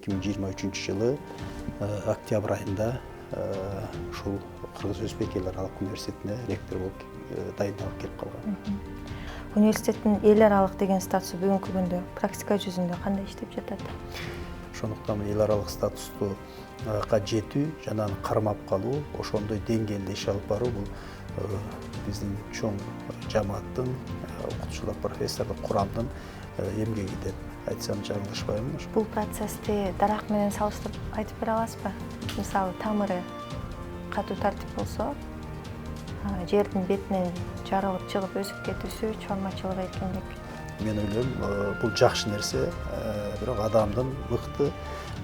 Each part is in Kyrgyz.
2023 жылы октябрь айында ушул Кыргыз Өзбек эл аралык университетине ректор болуп дайындалып келип калгам. Университеттин эл аралык деген статусу бүгүнкү күндө практика жүзүндө кандай иштеп жатат? Ошондуктан эл аралык статусту жетүү жана аны кармап калуу, ошондой деңгээлде иш алып баруу бул биздин чоң жамааттын, окутуучулар, профессорлор курамдын эмгеги деп айтсам жаңылышпаймын. Бул процессти дарак менен салыштырып айтып бере аласызбы? Мисалы, тамыры катуу тартип болсо, жердин бетинен жарылып чыгып өсүп кетүүсү чормачылык эркиндик. Мен ойлойм, бул жакшы нерсе, бирок адамдын мыкты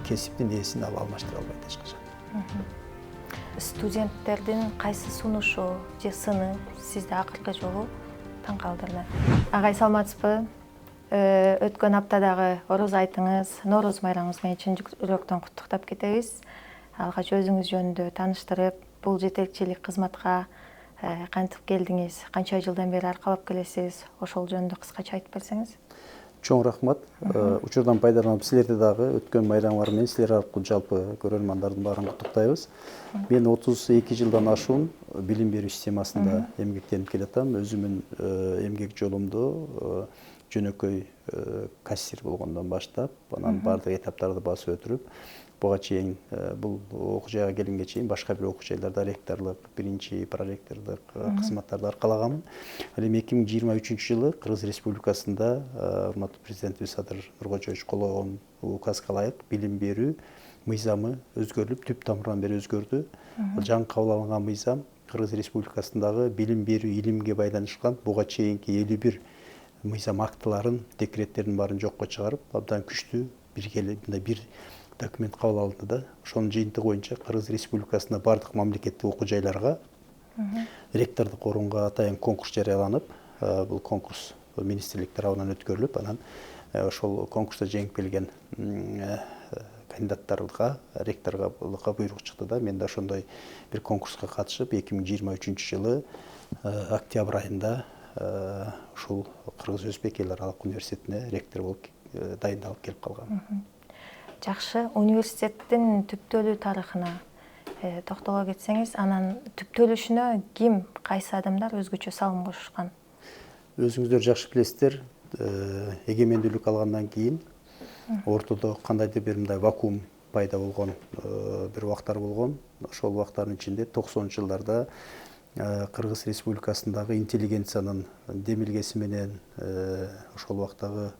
кесиптин ээсин ал алмаштыра албайт эч качан. Студенттердин кайсы сунушу же сыны сизди акыркы жолу таң калтырды? Агай, саламатсызбы? Өткөн аптадагы Ороз айтыңыз, Ноороз майрамыңыз менен чын жүрөктөн куттуктап кетебиз. Алгач өзүңүз жөнүндө тааныштырып, бул жетекчилик кызматка кантип келдиңиз, канча жылдан бери аркалап келесиз, ошол жөнүндө кыскача айтып берсеңиз. Чоң рахмат. Учурдан пайдаланып, силерди дагы өткөн майрамыңар менен силер аркылуу жалпы көрөрмандардын баарын куттуктайбыз. Мен 32 жылдан ашуун билим берүү системасында эмгектенип келатам. Өзүмдүн эмгек жолумду жөнөкөй кассир болгондон баштап, анан баардык этаптарды басып өтүрүп, буга чейин бул окуу жайга келгенге чейин башка бир окуу жайларда ректорлук, биринчи проректордук кызматтарды аркалаганмын. Ал эми 2023 жылы Кыргыз Республикасында урматтуу президентибиз Садыр Нуркожоевич кол койгон указга ылайык билим берүү мыйзамы өзгөрүлүп, түп тамырынан бери өзгөрдү. Жаңы кабыл алынган мыйзам Кыргыз Республикасындагы билим берүү илимге байланышкан буга чейинки 51 мыйзам актыларын, декреттердин баарын жокко чыгарып, абдан күчтүү бир документ кабыл алынды да. Ошонун жыйынтыгы боюнча Кыргыз Республикасында бардык мамлекеттик окуу жайларга ректордук орунга атайын конкурс жарыяланып, бул конкурс министрлик тарабынан өткөрүлүп, анан ошол конкурста жеңип келген кандидаттарга, ректорлукка буйрук чыкты да. Мен да ошондой бир конкурска катышып, 2023 жылы октябрь айында ушул Кыргыз Өзбек эл аралык университетине ректор болуп дайындалып келип калгам. Жакшы, университеттин түптөлүү тарыхына токтоло кетсеңиз, анан түптөлүшүнө ким, кайсы адамдар өзгөчө салым кошушкан? Өзүңүздөр жакшы билесиздер, эгемендүүлүк алгандан кийин ортодо кандайдыр бир мындай вакуум пайда болгон бир убактар болгон. Ошол убактардын ичинде 90 жылдарда Кыргыз Республикасындагы интеллигенциянын демилгеси менен ошол убактагы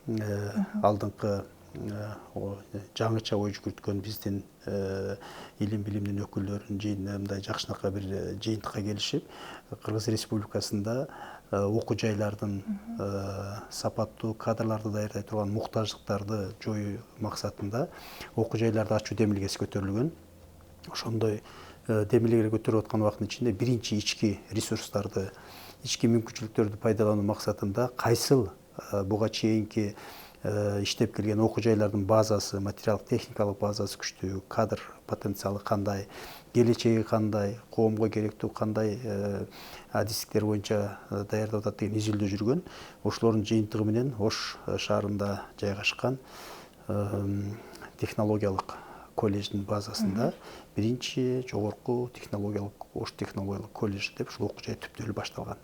алдыңкы жаңыча ой жүгүрткөн биздин илим билимдин өкүлдөрүнүн мындай жакшынакай бир жыйынтыкка келишип, Кыргыз Республикасында окуу жайлардын сапаттуу кадрларды даярдай турган муктаждыктарды жоюу максатында окуу жайларды ачуу демилгеси көтөрүлгөн. Ошондой демилгелер көтөрүп аткан убакыттын ичинде биринчи ички ресурстарды, ички мүмкүнчүлүктөрдү пайдалануу максатында кайсыл буга чейинки иштеп келген окуу жайлардын базасы, материалдык техникалык базасы күчтүү, кадр потенциалы кандай, келечеги кандай, коомго керектүү кандай адистиктер боюнча даярдап атат деген изилдөө жүргөн. Ошолордун жыйынтыгы менен Ош шаарында жайгашкан технологиялык колледждин базасында биринчи жогорку технологиялык Ош технологиялык колледж деп ушул окуу жай түптөлүп башталган.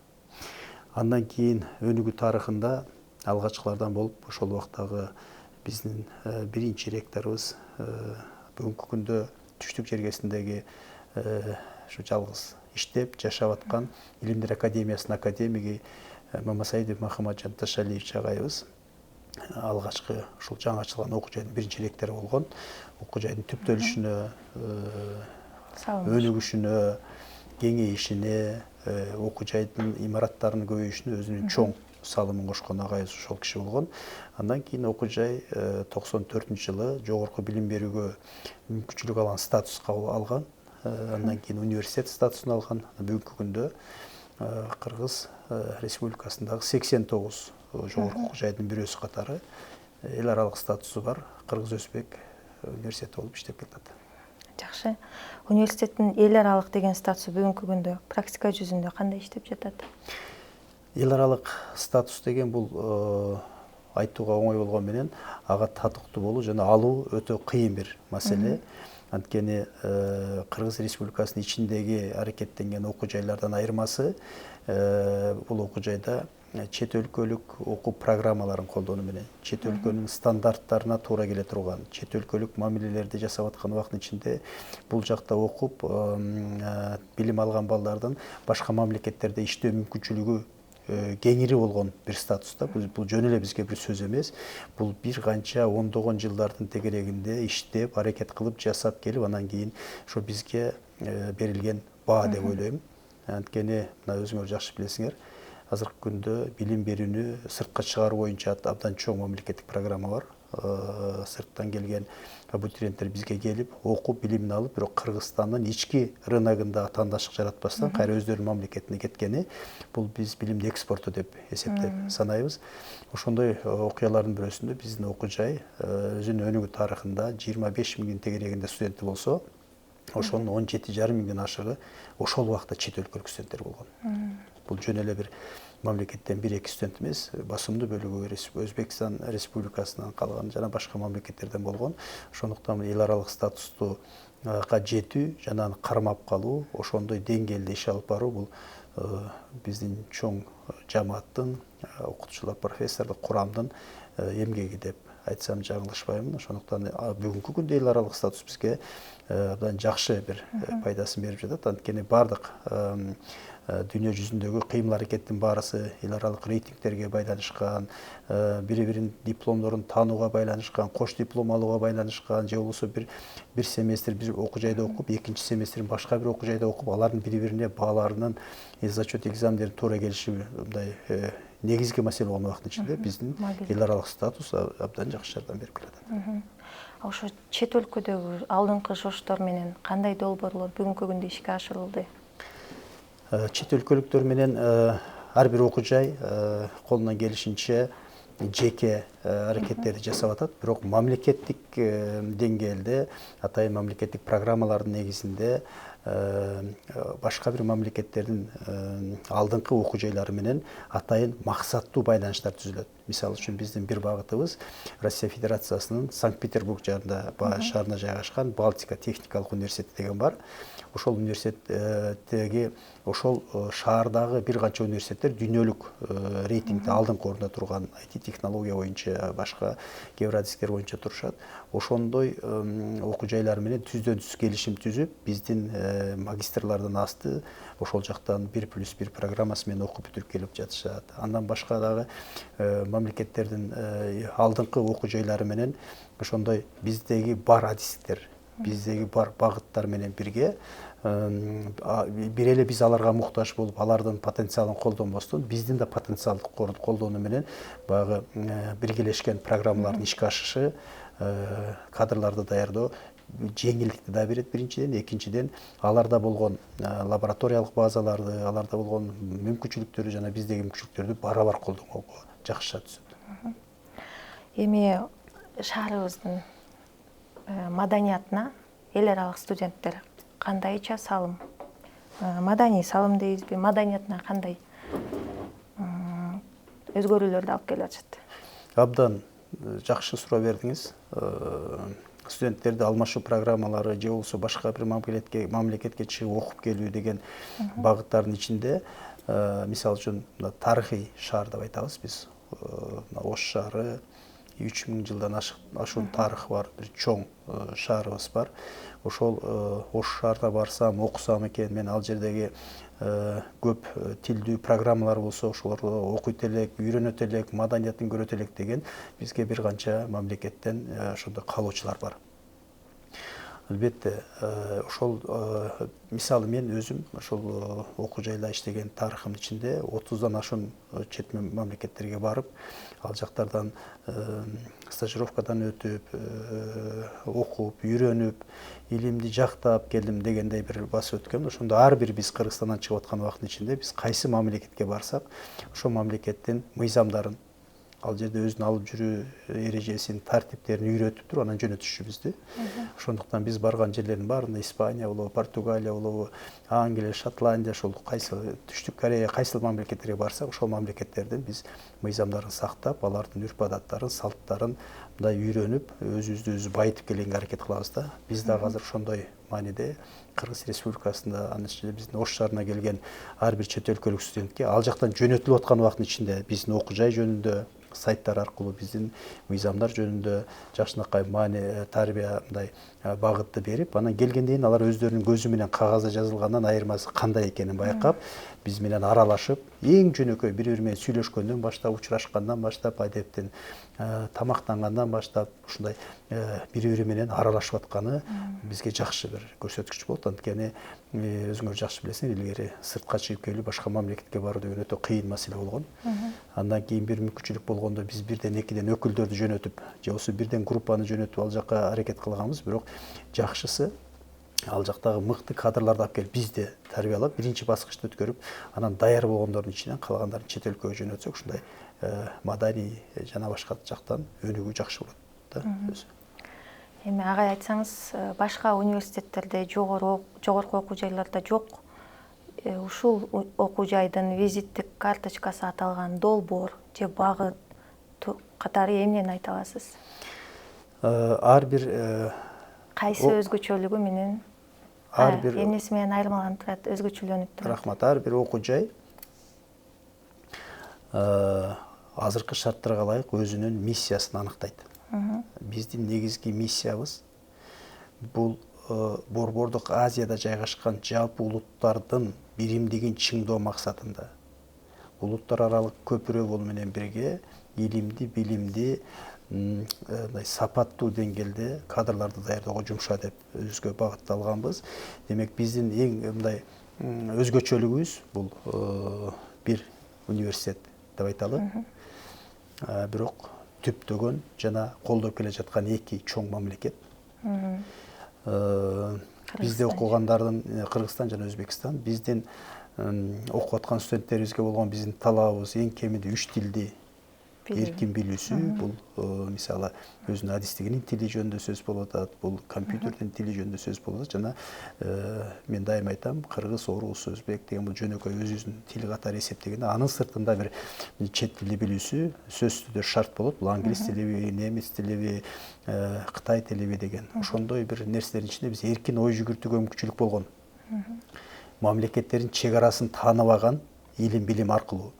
Андан кийин өнүгүү тарыхында алгачкылардан болуп ошол убактагы биздин биринчи ректорубуз бүгүнкү күндө Түштүк жергесиндеги ушу жалгыз иштеп жашап аткан Илимдер академиясынын академиги Мамасаидов Махамаджан Ташалиевич агайыбыз алгачкы ушул жаңы ачылган окуу жайдын биринчи ректору болгон. Окуу жайдын түптөлүшүнө, өнүгүшүнө, кеңейишине, окуу жайдын имараттарынын көбөйүшүнө өзүнүн чоң салымын кошкон агайыбыз ошол киши болгон. Андан кийин окуу жай 94-жылы жогорку билим берүүгө мүмкүнчүлүк алган статуска алган. Андан кийин университет статусун алган. Бүгүнкү күндө Кыргыз Республикасындагы 89 жогорку окуу жайдын бирөөсү катары эл аралык статусу бар Кыргыз Өзбек университети болуп иштеп келатат. Жакшы. Университеттин эл аралык деген статусу бүгүнкү күндө практика жүзүндө кандай иштеп жатат? Эл аралык статус деген бул айтууга оңой болгон менен ага татыктуу болуу жана алуу өтө кыйын бир маселе. Анткени Кыргыз Республикасынын ичиндеги аракеттенген окуу жайлардан айырмасы бул окуу жайда чет өлкөлүк окуу программаларын колдонуу менен, чет өлкөнүн стандарттарына туура келе турган, чет өлкөлүк мамилелерди жасап аткан убакыттын ичинде бул жакта окуп билим алган балдардын башка мамлекеттерде иштөө мүмкүнчүлүгү кеңири болгон бир статуста. Бул жөн эле бизге бир сөз эмес. Бул бир канча ондогон жылдардын тегерегинде иштеп, аракет кылып, жасап келип, анан кийин ошо бизге берилген баа деп ойлойм. Анткени мына өзүңөр жакшы билесиңер, азыркы күндө билим берүүнү сыртка чыгаруу боюнча абдан чоң мамлекеттик программа бар. Сырттан келген абитуриенттер бизге келип, окуп, билимин алып, бирок Кыргызстандын ички рыногунда тандашык жаратпастан кайра өздөрүнүн мамлекетине кеткени, бул биз билимди экспорту деп эсептеп санайбыз. Ошондой окуялардын бирөөсүндө биздин окуу жай өзүнүн өнүгүү тарыхында 25 миңдин тегерегинде студенти болсо, ошонун 17,5 миңден ашыгы ошол убакта чет өлкөлүк студенттер болгон. Бул жөн эле бир мамлекеттен 1-2 студент эмес, басымдуу бөлүгү Өзбекстан Республикасынан калган жана башка мамлекеттерден болгон. Ошондуктан эл аралык статустуга жетүү жана аны кармап калуу, ошондой деңгээлде иш алып баруу бул биздин чоң жамааттын, окутуучулар, профессорлук курамдын эмгеги деп айтсам жаңылышпаймын. Ошондуктан бүгүнкү күндө эл аралык статус бизге абдан жакшы бир пайдасын берип жатат. Анткени бардык дүйнө жүзүндөгү кыймыл аракеттин баарысы эл аралык рейтингтерге байланышкан, бири-биринин дипломдорун таанууга байланышкан, кош диплом алууга байланышкан, же болбосо бир семестр бир окуу жайда окуп, экинчи семестрин башка бир окуу жайда окуп, алардын бири-бирине бааларынын зачет экзамендерин туура келиши мындай негизги маселе болгон убакыттын ичинде биздин эл аралык статус абдан жакшы жардам берип келатат. Ошо чет өлкөдөгү алдыңкы жоштор менен кандай долбоорлор бүгүнкү күндө ишке ашырылды? Чет өлкөлүктөр менен ар бир окуу жай колунан келишинче жеке аракеттерди жасап атат, бирок мамлекеттик деңгээлде, атайын мамлекеттик программалардын негизинде башка бир мамлекеттердин алдыңкы окуу жайлары менен атайын максаттуу байланыштар түзүлөт. Мисалы үчүн биздин бир багытыбыз Россия Федерациясынын Санкт-Петербург шаарында жайгашкан Балтика техникалык университети деген бар. Ошол университеттеги ошол шаардагы бир канча университеттер дүйнөлүк рейтингде алдыңкы орунда турган IT технология боюнча, башка геодезиктер боюнча турушат. Ошондой окуу жайлар менен түздөн түз келишим түзүп, биздин магистрлардан асты ошол жактан 1+1 программасы менен окуп бүтүрүп келип жатышат. Андан башка дагы мамлекеттердин алдыңкы окуу жайлары менен ошондой биздеги бар адистер, биздеги бар багыттар менен бирге бир эле биз аларга муктаж болуп, алардын потенциалын колдонбостон, биздин да потенциалдык колдонуу менен баягы биргелешкен программалардын ишке ашышы, кадрларды даярдоо жеңилдикти да берет биринчиден, экинчиден аларда болгон лабораториялык базаларды, аларда болгон мүмкүнчүлүктөрү жана биздеги мүмкүнчүлүктөрдү барабар колдонгого жакшы түзөт. Эми шаарыбыздын маданиятына эл аралык студенттер кандайча салым, маданий салым дейбизби, маданиятына кандай өзгөрүүлөрдү алып келип атышат? Абдан жакшы суроо бердиңиз. Студенттерди алмашуу программалары же болбосо башка бир мамлекетке чыгып окуп келүү деген багыттардын ичинде, мисалы үчүн тарыхый шаар деп айтабыз биз. Ош шаары 3000 жылдан ашуун тарыхы бар бир чоң шаарыбыз бар. Ошол Ош шаарына барсам, окусам экен, мен ал жердеги көп тилдүү программалар болсо ошолорду окуйт элек, үйрөнөт элек, маданиятын көрөт элек деген бизге бир канча мамлекеттен ошондой каалоочулар бар. Албетте, ошол мисалы мен өзүм ошол окуу жайда иштеген тарыхымдын ичинде 30дан ашуун чет мамлекеттерге барып, ал жактардан стажировкадан өтүп, окуп, үйрөнүп, илимди жактап келдим дегендей бир басып өткөн. Ошондо ар бир биз Кыргызстандан чыгып аткан убакыттын ичинде биз кайсы мамлекетке барсак, ошол мамлекеттин мыйзамдарын, ал жерде өзүнүн алып жүрүү эрежесин, тартиптерин үйрөтүп туруп анан жөнөтүшчү бизди. Ошондуктан биз барган жерлердин баарында Испания болобу, Португалия болобу, Англия, Шотландия, ошол кайсы Түштүк Корея, кайсыл мамлекеттерге барсак, ошол мамлекеттердин биз мыйзамдарын сактап, алардын үрп адаттарын, салттарын мындай үйрөнүп, өзүбүздү өзү байытып келгенге аракет кылабыз да. Биз дагы азыр ошондой мааниде Кыргыз Республикасында, анын ичинде биздин Ош шаарына келген ар бир чет өлкөлүк студентке ал жактан жөнөтүлүп аткан убакыттын ичинде биздин окуу жай жөнүндө, сайттар аркылуу биздин мыйзамдар жөнүндө жакшынакай маани, тарбия мындай багытты берип, анан келгенден кийин алар өздөрүнүн көзү менен кагазда жазылгандан айырмасы кандай экенин байкап, биз менен аралашып, эң жөнөкөй бири-бири менен сүйлөшкөндөн баштап, учурашкандан баштап, адептен тамактангандан баштап ушундай бири-бири менен аралашып атканы бизге жакшы бир көрсөткүч болот. Анткени өзүңөр жакшы билесиңер, илгери сыртка чыгып келип башка мамлекетке баруу деген өтө кыйын маселе болгон. Андан кийин бир мүмкүнчүлүк болгондо биз бирден экиден өкүлдөрдү жөнөтүп, же болбосо бирден группаны жөнөтүп ал жака аракет кылганбыз. Бирок жакшысы ал жактагы мыкты кадрларды алып келип бизди тарбиялап, биринчи баскычты өткөрүп, анан даяр болгондордун ичинен калгандарын чет өлкөгө жөнөтсөк, ушундай маданий жана башка жактан өнүгүү жакшы болот да өзү. Эми агай айтсаңыз, башка университеттерде, жогорку окуу жайларда жок ушул окуу жайдын визиттик карточкасы аталган долбоор же багыт катары эмнени айта аласыз? Ар бир Кайсы өзгөчөлүгү менен, эмнеси менен айырмаланып турат, өзгөчөлөнүп турат? Рахмат. Ар бир окуу жай азыркы шарттарга ылайык өзүнүн миссиясын анықтайт. Биздин негизги миссиябыз бул Борбордук Азияда жайгашкан жалпы улуттардын биримдигин чыңдоо максатында улуттар аралык көпүрө болуу менен бирге илимди, билимди сапаттуу деңгээлде кадрларды даярдоого жумша деп өзгө багытталганбыз. Демек биздин эң мындай өзгөчөлүгүбүз бул бир университет деп айталы. Бирок түптөгөн жана колдоп келе жаткан эки чоң мамлекет. Бизде окугандардын Кыргызстан жана Өзбекстан, биздин окуп аткан студенттерибизге болгон биздин талабыбыз эң кеминде 3 тилди эркин билүүсү. Бул мисалы өзүнүн адистигинин тили жөнүндө сөз болуп атат, бул компьютердин тили жөнүндө сөз болуп атат жана мен дайыма айтам, кыргыз, орус, өзбек деген бул жөнөкөй өзүбүздүн тил катары эсептегенде анын сыртында бир чет тилди билүүсү сөзсүз түрдө шарт болот. Бул англис тилиби, немис тилиби, кытай тилиби деген ошондой бир нерселердин ичинде биз эркин ой жүгүртүүгө мүмкүнчүлүк болгон. Мамлекеттердин чек арасын тааныбаган илим билим аркылуу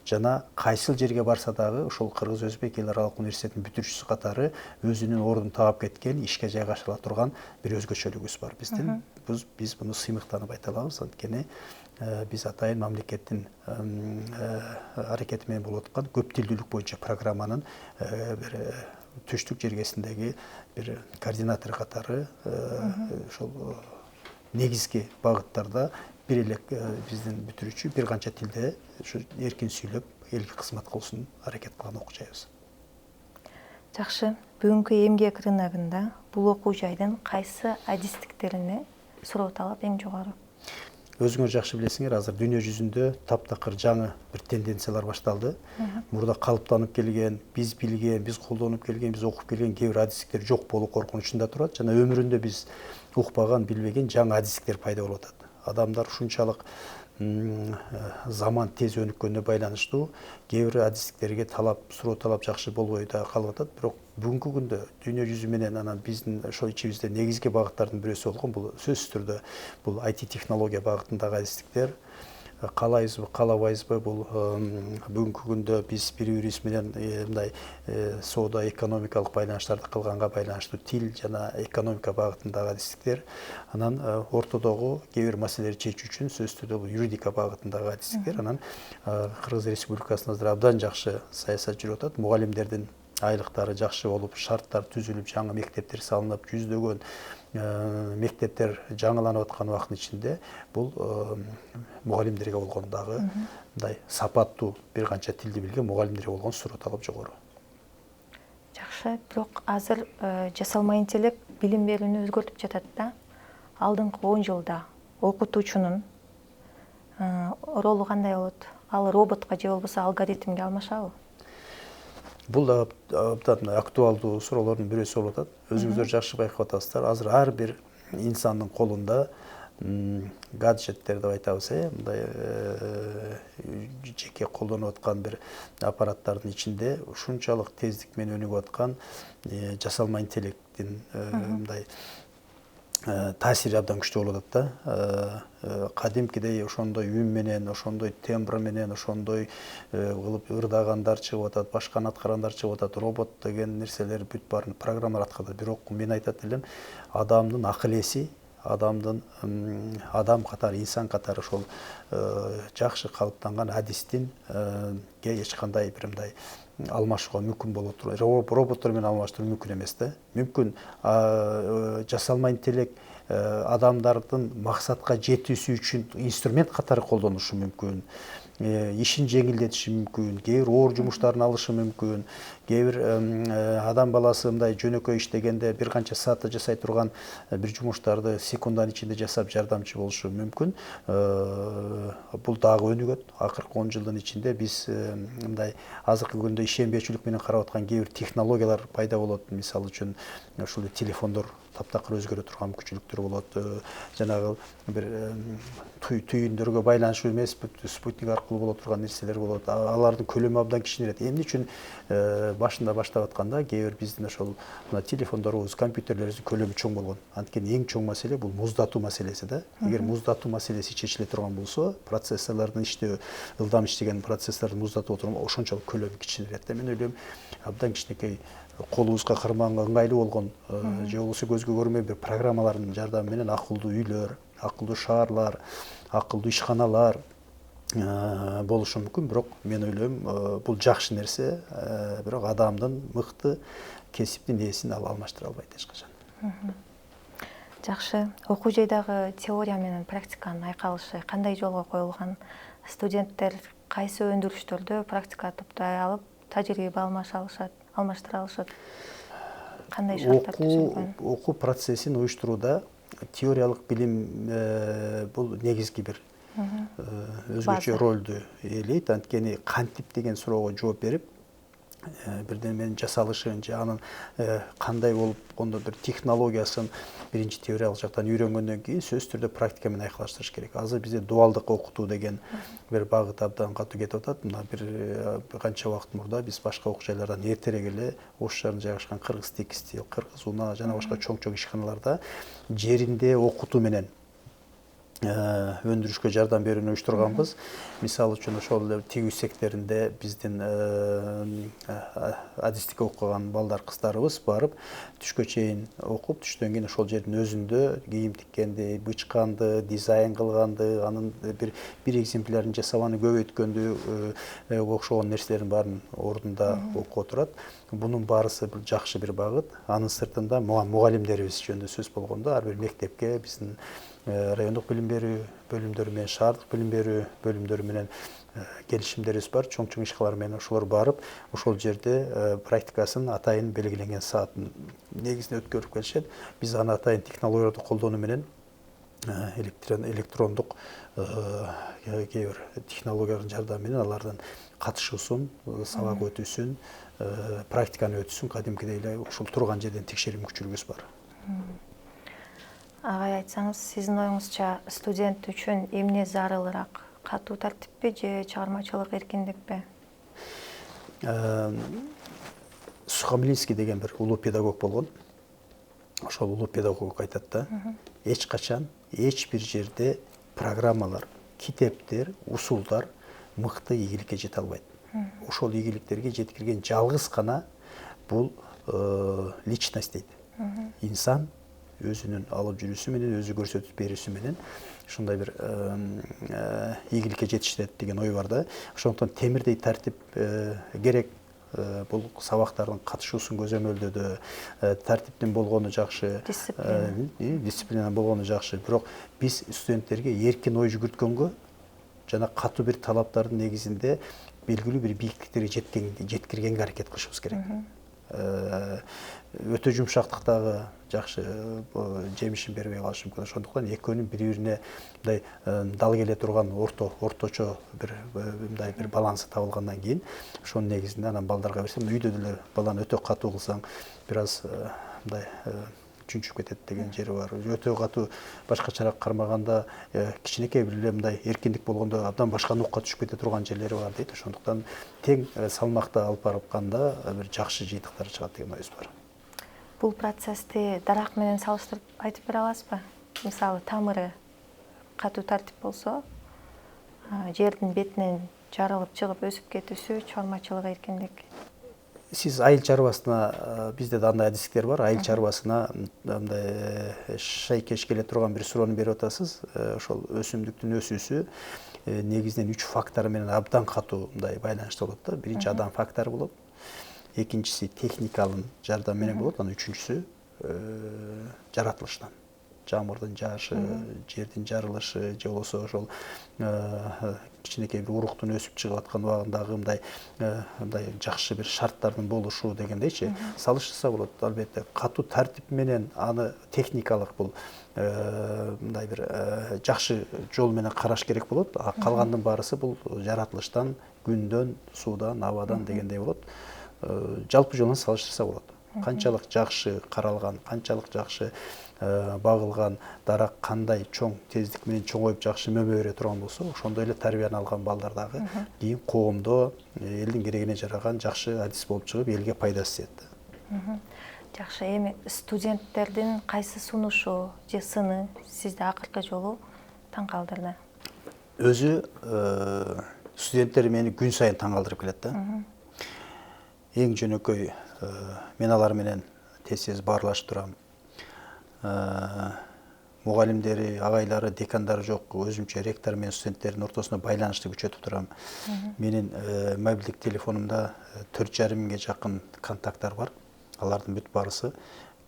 жана кайсыл жерге барса дагы ошол Кыргыз Өзбек эл аралык университетинин бүтүрүүчүсү катары өзүнүн ордун таап кеткен, ишке жайгаша турган бир өзгөчөлүгүбүз бар биздин. Биз муну сыймыктанып айта алабыз, анткени биз атайын мамлекеттин аракети менен болуп аткан көп тилдүүлүк боюнча программанын бир түштүк жергесиндеги бир координатору катары ошол негизги багыттарда бир эле биздин бүтүрүүчү бир канча тилде ушу эркин сүйлөп, элге кызмат кылуусун аракет кылган окуу жайыбыз. Жакшы. Бүгүнкү эмгек рыногунда бул окуу жайдын кайсы адистиктерине суроо талап эң жогору? Өзүңөр жакшы билесиңер, азыр дүйнө жүзүндө таптакыр жаңы бир тенденциялар башталды. Мурда калыптанып келген, биз билген, биз колдонуп келген, биз окуп келген кээ бир адистиктер жок болуу коркунучунда турат жана өмүрүндө биз укпаган, билбеген жаңы адистиктер пайда болуп атат. Адамдар ушунчалык заман тез өнүккөнүнө байланыштуу кээ бир адистиктерге суроо талап жакшы болбой да калып атат. Бирок бүгүнкү күндө дүйнө жүзү менен анан биздин ошол ичибизде негизги багыттардын бирөөсү болгон бул сөзсүз түрдө бул IT технология багытындагы адистиктер. Каалайбызбы, каалабайбызбы, бул бүгүнкү күндө биз бири-бирибиз менен мындай соода экономикалык байланыштарды кылганга байланыштуу тил жана экономика багытындагы адистиктер. Анан ортодогу кээ бир маселелерди чечүү үчүн сөзсүз түрдө бул юридика багытындагы адистиктер. Анан Кыргыз Республикасында азыр абдан жакшы саясат жүрүп атат. Мугалимдердин айлыктары жакшы болуп, шарттар түзүлүп, жаңы мектептер салынып, жүздөгөн мектептер жаңыланып аткан убакыттын ичинде бул мугалимдерге болгон дагы мындай сапаттуу бир канча тилди билген мугалимдерге болгон суроо талап жогору. Жакшы, бирок азыр жасалма интеллект билим берүүнү өзгөртүп жатат да. Алдыңкы 10 жылда окутуучунун ролу кандай болот? Ал роботко же болбосо алгоритмге алмашабы? Бул абдан актуалдуу суроолордун бирөөсү болуп атат. Өзүңүздөр жакшы байкап атасыздар. Азыр ар бир инсандын колунда гаджеттер деп айтабыз, мындай жеке колдонуп аткан бир аппараттардын ичинде ушунчалык тездик менен өнүгүп аткан жасалма интеллекттин мындай таасири абдан күчтүү болуп атат да. Кадимкидей ошондой үн менен, ошондой тембр менен, ошондой кылып ырдагандар чыгып атат, башканы аткарандар чыгып атат. Робот деген нерселер бүт баарын программалар аткарат. Бирок мен айтат элем, адамдын акыл эси, адам катары, инсан катары ошол жакшы калыптанган адистин эч кандай бир мындай алмашууга мүмкүн боло турат. Роботтор менен алмаштыруу мүмкүн эмес да. Мүмкүн жасалма интеллект адамдардын максатка жетүүсү үчүн инструмент катары колдонушу мүмкүн. Ишин жеңилдетиши мүмкүн, кээ бир оор жумуштарын алышы мүмкүн, кээ бир адам баласы мындай жөнөкөй иштегенде бир канча саатта жасай турган бир жумуштарды секунданын ичинде жасап жардамчы болушу мүмкүн. Бул дагы өнүгөт. Акыркы 10 жылдын ичинде биз мындай азыркы күндө ишенбөөчүлүк менен карап аткан кээ бир технологиялар пайда болот. Мисалы үчүн ушул телефондор таптакыр өзгөрө турган мүмкүнчүлүктөр болот. Жанагы бир түйүндөргө байланыштуу эмес, спутник аркылуу боло турган нерселер болот. Алардын көлөмү абдан кичинерээт. Эмне үчүн башында баштап атканда кээ бир биздин ошол мына телефондорубуз, компьютерлерибиздин көлөмү чоң болгон. Анткени эң чоң маселе бул муздатуу маселеси да. Эгер муздатуу маселеси чечиле турган болсо, процессорлордун иштөө, ылдам иштеген процессорлорду муздатып отурган ошончолук көлөмү кичинерээт да. Мен ойлойм, абдан кичинекей колубузга карманга ыңгайлуу болгон же болбосо көзгө көрүнбөй бир программалардын жардамы менен акылдуу үйлөр, акылдуу шаарлар, акылдуу ишканалар болушу мүмкүн. Бирок мен ойлойм, бул жакшы нерсе, бирок адамдын мыкты кесиптин ээсин ал алмаштыра албайт эч качан. Жакшы. Окуу жайдагы теория менен практиканын айкалышы кандай жолго коюлган? Студенттер кайсы өндүрүштөрдө практика топтой алып, тажрыйба алмаштыра алышат? Кандай шарттар түзүлгөн? Окуу процессин уюштурууда теориялык билим бул негизги бир өзгөчө ролду ээлейт. Анткени кантип деген суроого жооп берип, бирдеменин жасалышын же анын кандай болуп кондо бир технологиясын биринчи теориялык жактан үйрөнгөндөн кийин сөзсүз түрдө практика менен айкалыштырыш керек. Азыр бизде дуалдык окутуу деген бир багыт абдан катуу кетип атат. Мына бир канча убакыт мурда биз башка окуу жайлардан эртерээк эле Ош шаарында жайгашкан Кыргыз текстил, Кыргыз унаа жана башка чоң ишканаларда жеринде окутуу менен өндүрүшкө жардам берүүнү уюштурганбыз. Мисалы үчүн ошол тигүү секторунда биздин адистикке окуган балдар, кыздарыбыз барып түшкө чейин окуп, түштөн кийин ошол жердин өзүндө кийим тиккенди, бычканды, дизайн кылганды, анын бир экземплярын жасап аны көбөйткөндү окшогон нерселердин баарын ордунда окуп отурат. Бунун баарысы жакшы бир багыт. Анын сыртында мугалимдерибиз жөнүндө сөз болгондо ар бир мектепке биздин райондук билим берүү бөлүмдөрү менен, шаардык билим берүү бөлүмдөрү менен келишимдерибиз бар. Чоң ишкалар менен ошолор барып, ошол жерде практикасын атайын белгиленген саатын негизинде өткөрүп келишет. Биз аны атайын технологияларды колдонуу менен электрондук кээ бир технологиялардын жардамы менен алардын катышуусун, сабак өтүүсүн, практиканы өтүүсүн кадимкидей эле ушул турган жерден текшерүү мүмкүнчүлүгүбүз бар. Агай, айтсаңыз, сиздин оюңузча студент үчүн эмне зарылыраак? Катуу тартиппи же чыгармачылык эркиндикпи? Сухомлинский деген бир улуу педагог болгон. Ошол улуу педагог айтат да, эч качан эч бир жерде программалар, китептер, усулдар мыкты ийгиликке жете албайт. Ошол ийгиликтерге жеткирген жалгыз гана бул личность дейт. Инсан өзүнүн алып жүрүүсү менен, өзү көрсөтүп берүүсү менен ушундай бир ийгиликке жетишет деген ой бар да. Ошондуктан темирдей тартип керек. Бул сабактардын катышуусун көзөмөлдөөдө тартиптин болгону жакшы, дисциплина болгону жакшы. Бирок биз студенттерге эркин ой жүгүрткөнгө жана катуу бир талаптардын негизинде белгилүү бир бийиктиктерге жеткиргенге аракет кылышыбыз керек. өтө жумшактыктагы жакшы жемишин бербей калышы мүмкүн. Ошондуктан экөөнүн бири-бирине мындай дал келе турган орточо мындай бир балансы табылгандан кийин ошонун негизинде анан балдарга берсем, үйдө деле баланы өтө катуу кылсаң бир аз мындай чүнчүп кетет деген жери бар. Өтө катуу башкачараак кармаганда кичинекей бир эле мындай эркиндик болгондо абдан башка нукка түшүп кете турган жерлери бар дейт. Ошондуктан тең салмакта алып барганда бир жакшы жыйынтыктар чыгат деген оюбуз бар. Бул процессти дарак менен салыштырып айтып бере аласызбы? Мисалы, тамыры катуу тартип болсо, жердин бетинен жарылып чыгып өсүп кетүүсү, чормачылык эркиндик. Сиз айыл чарбасына, бизде да андай адистиктер бар, айыл чарбасына мындай шайкеш келе турган бир суроону берип атасыз. Ошол өсүмдүктүн өсүүсү негизинен 3 фактор менен абдан катуу мындай байланыштуу болот да. Биринчи адам фактору болот. Экинчиси техникалын жардам менен болот, анан үчүнчүсү жаратылыштан. Жамырдын жаашы, жердин жарылышы, же болбосо ошол кичинекей бир уруктун өсүп чыгып аткан убагындагы мындай жакшы бир шарттардын болушу дегендейчи. Салыштырса болот. Албетте катуу тартип менен аны техникалык бул мындай бир жакшы жол менен караш керек болот. Калгандын баарысы бул жаратылыштан, күндөн, суудан, абадан дегендей болот. Жалпы жолун салыштырса болот. Канчалык жакшы каралган, канчалык жакшы багылган дарак кандай чоң тездик менен чоңоюп жакшы мөмө бере турган болсо, ошондой эле тарбияны алган балдар дагы кийин коомдо элдин керегине жараган жакшы адис болуп чыгып, элге пайдасы тиет. Жакшы, эми студенттердин кайсы сунушу же сыны сизди акыркы жолу таң калтырды? Өзү студенттер мени күн сайын таң калтырып келет да. Эң жөнөкөй мен алар менен тез баарлашып турам. Мугалимдери, агайлары, декандары жок, өзүмчө ректор менен студенттердин ортосунда байланышты күчөтүп турам. Менин мобилдик телефонумда 4,5 миңге жакын контакттар бар. Алардын бүт барысы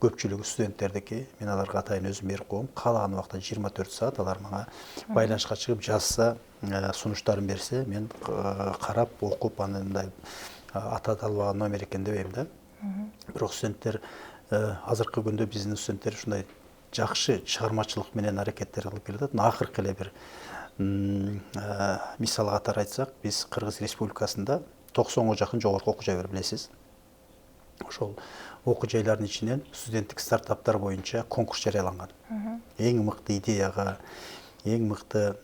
көпчүлүгү студенттердики. Мен аларга атайын өзүм берип коем. Каалаган убакта 24 саат алар мага байланышка чыгып жазса, сунуштарын берсе, мен карап, окуп, аны мындай аталбаган номер экен дебейм да. Бирок студенттер азыркы күндө биздин студенттер ушундай жакшы чыгармачылык менен аракеттер кылып келатат. Акыркы эле бир мисал катары айтсак, биз Кыргыз Республикасында 90га жакын жогорку окуу жай бар, билесиз. Ошол окуу жайлардын ичинен студенттик стартаптар боюнча конкурс жарыяланган. Эң мыкты идеяга, эң мыкты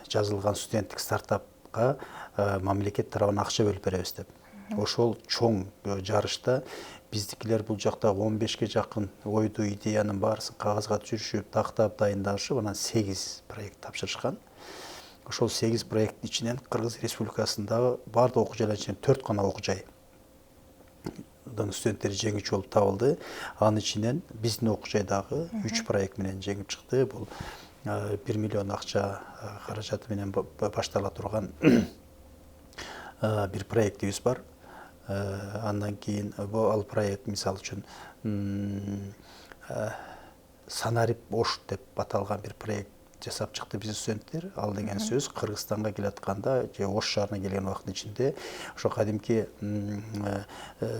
жазылган студенттик стартапка мамлекет тарабынан акча бөлүп беребиз деп. Ошол чоң жарышта биздикилер бул жакта 15ге жакын ойду, идеянын баарысын кагазга түшүрүп, тактап, дайындашып, анан 8 проект тапшырышкан. Ошол 8 проект ичинен Кыргыз Республикасындагы бардык окуу жайлар ичинен 4 гана окуу жай студенттери жеңүүчү болуп табылды. Анын ичинен биздин окуу жайдагы 3 проект менен жеңип чыкты. Бул 1 миллион акча каражаты менен баштала турган бир проектибиз бар. Андан кийин ал проект мисалы үчүн Санарип Ош деп аталган бир проект жасап чыкты биздин студенттер. Ал деген сөз Кыргызстанга келатканда же Ош шаарына келген убакыттын ичинде ошо кадимки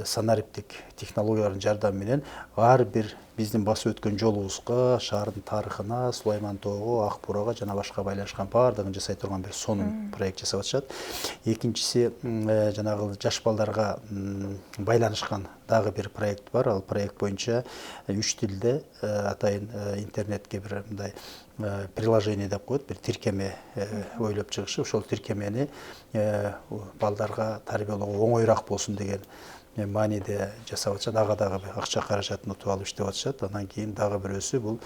санариптик технологиялардын жардамы менен ар бир биздин басып өткөн жолубузга, шаардын тарыхына, Сулайман тоого, Ак Буурага жана башка байланышкан баардыгын жасай турган бир сонун проект жасап атышат. Экинчиси жанагы жаш балдарга байланышкан дагы бир проект бар. Ал проект боюнча 3 тилде атайын интернетке бир мындай приложение деп коет, бир тиркеме ойлоп чыгышып, ошол тиркемени балдарга тарбиялоого оңоюраак болсун деген мааниде жасап атышат. Ага дагы акча каражатын утуп алып иштеп атышат. Андан кийин дагы бирөөсү бул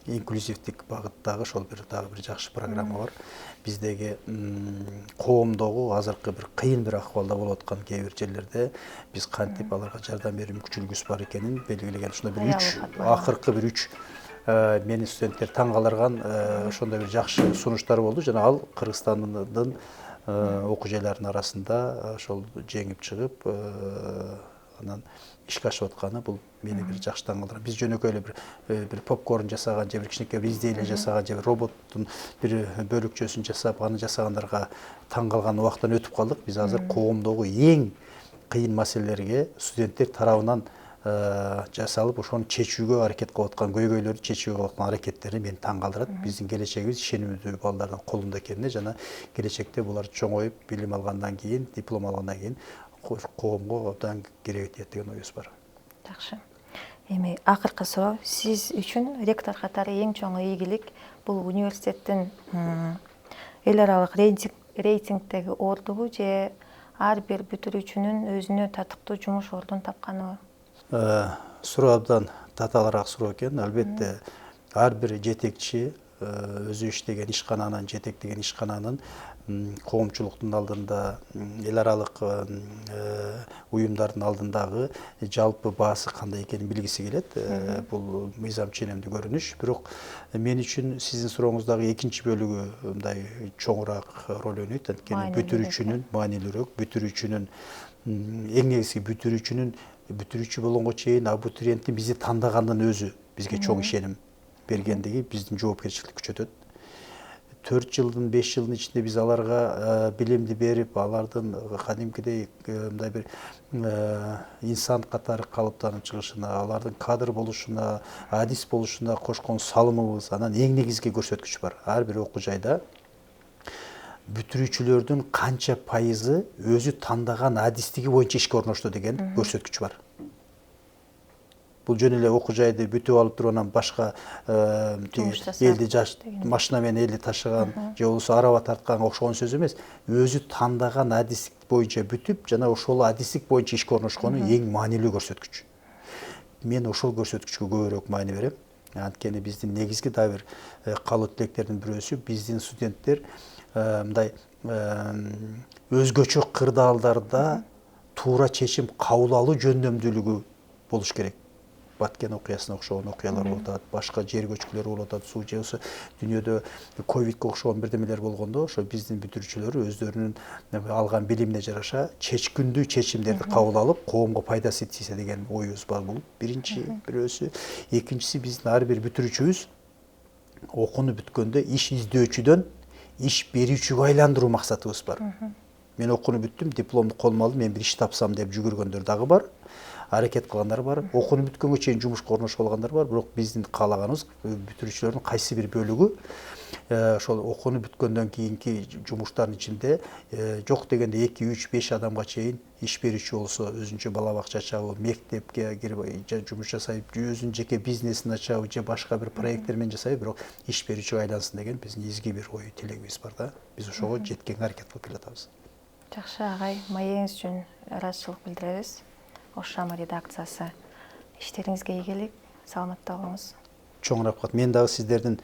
инклюзивдик багыттагы ошол дагы бир жакшы программа бар. Биздеги коомдогу азыркы бир кыйын бир акыбалда болуп аткан кээ бир жерлерде биз кантип аларга жардам берүү мүмкүнчүлүгүбүз бар экенин белгилеген ушундай бир 3 акыркы бир 3 менин студенттер таң калдырган ошондой бир жакшы сунуштар болду. Жана ал Кыргызстандын окуу жайларынын арасында ошол жеңип чыгып, анан ишке ашып атканы бул мени бир жакшы таң калтырат. Биз жөнөкөй эле бир попкорн жасаган же бир кичинекей бир изделие жасаган же бир роботтун бир бөлүкчөсүн жасап, аны жасагандарга таң калган убактан өтүп калдык. Биз азыр коомдогу эң кыйын маселелерге студенттер тарабынан жасалып ошону чечүүгө аракет кылып аткан көйгөйлөрдү чечүүгө кылып аткан аракеттери мени таң калтырат. Биздин келечегибиз ишенимдүү балдардын колунда экенине жана келечекте булар чоңоюп билим алгандан кийин, диплом алгандан кийин коомго абдан керек этет деген оюбуз бар. Жакшы. Эми акыркы суроо, сиз үчүн ректор катары эң чоң ийгилик бул университеттин эл аралык рейтингдеги ордугу же ар бир бүтүрүүчүнүн өзүнө татыктуу жумуш ордун тапканыбы? Суроо абдан татаалыраак суроо экен. Албетте ар бир жетекчи өзү иштеген ишкананын, жетектеген ишкананын коомчулуктун алдында, эл аралык уюмдардын алдындагы жалпы баасы кандай экенин билгиси келет. Бул мыйзам ченемдүү көрүнүш. Бирок мен үчүн сиздин сурооңуздагы экинчи бөлүгү мындай чоңураак роль ойнойт. Анткени бүтүрүүчүнүн маанилүүрөөк, бүтүрүүчүнүн эң негизги бүтүрүүчү болгонго чейин абитуриенттин бизди тандагандын өзү бизге чоң ишеним бергендиги биздин жоопкерчиликти күчөтөт. 4 жылдын 5 жылдын ичинде биз аларга билимди берип, алардын кадимкидей мындай бир инсан катары калыптанып чыгышына, алардын кадр болушуна, адис болушуна кошкон салымыбыз, анан эң негизги көрсөткүч бар. Ар бир окуу жайда бүтүрүүчүлөрдүн канча пайызы өзү тандаган адистиги боюнча ишке орношту деген көрсөткүч бар. Бул жөн эле окуу жайды бүтүп алып туруп анан башка элди машина менен элди ташыган же болбосо араба тартканга окшогон сөз эмес. Өзү тандаган адистик боюнча бүтүп, жана ошол адистик боюнча ишке орношкону эң маанилүү көрсөткүч. Мен ошол көрсөткүчкө көбүрөөк маани берем. Анткени биздин негизги дагы бир каалоо тилектердин бирөөсү биздин студенттер мындай өзгөчө кырдаалдарда туура чечим кабыл алуу жөндөмдүүлүгү болуш керек. Баткен окуясына окшогон окуялар болуп атат, башка жер көчкүлөр болуп атат, суу же болбосо дүйнөдө ковидке окшогон бирдемелер болгондо, ошо биздин бүтүрүүчүлөр өздөрүнүн алган билимине жараша чечкиндүү чечимдерди кабыл алып, коомго пайдасы тийсе деген оюбуз бар. Бул биринчи бирөөсү. Экинчиси, биздин ар бир бүтүрүүчүбүз окууну бүткөндө иш издөөчүдөн иш берүүчүгө айландыруу максатыбыз бар. Мен окууну бүттүм, дипломду колума алдым, мен бир иш тапсам деп жүгүргөндөр дагы бар. Аракет кылгандар бар. Окууну бүткөнгө чейин жумушка орношуп алгандар бар. Бирок биздин каалаганыбыз бүтүрүүчүлөрдүн кайсы бир бөлүгү ошол окууну бүткөндөн кийинки жумуштардын ичинде жок дегенде 2, 3, 5 адамга чейин иш берүүчү болсо, өзүнчө бала бакча ачабы, мектепке кирип жумуш жасайбы, өзүнүн жеке бизнесин ачабы, же башка бир проекттер менен жасайбы, бирок иш берүүчүгө айлансын деген биздин изги бир ой тилегибиз бар да. Биз ошого жеткенге аракет кылып келатабыз. Жакшы агай, маегиңиз үчүн ыраазычылык билдиребиз. Ош Шамы редакциясы. Иштериңизге ийгилик, саламатта болуңуз. Чоң рахмат. Мен дагы сиздердин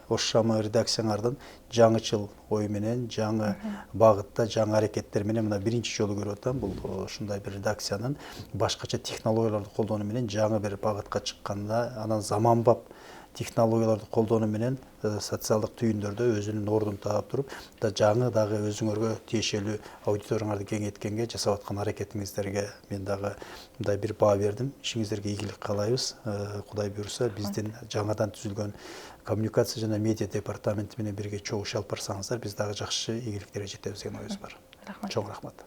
Ош Шамы редакцияңардын жаңычыл ой менен, жаңы багытта, жаңы аракеттер менен мына биринчи жолу көрүп атам. Бул ушундай бир редакциянын башкача технологияларды колдонуу менен жаңы бир багытка чыкканына, анан заманбап технологияларды колдонуу менен социалдык түйүндөрдө өзүнүн ордун таап туруп, жаңы дагы өзүңөргө тиешелүү аудиторияңарды кеңейткенге жасап аткан аракетиңиздерге мен дагы мындай бир баа бердим. Ишиңиздерге ийгилик каалайбыз. Кудай буйруса, биздин жаңадан түзүлгөн коммуникация жана медиа департаменти менен бирге чогуу иш алып барсаңыздар, биз дагы жакшы ийгиликтерге жетебиз деген оюбуз бар. Рахмат. Чоң рахмат.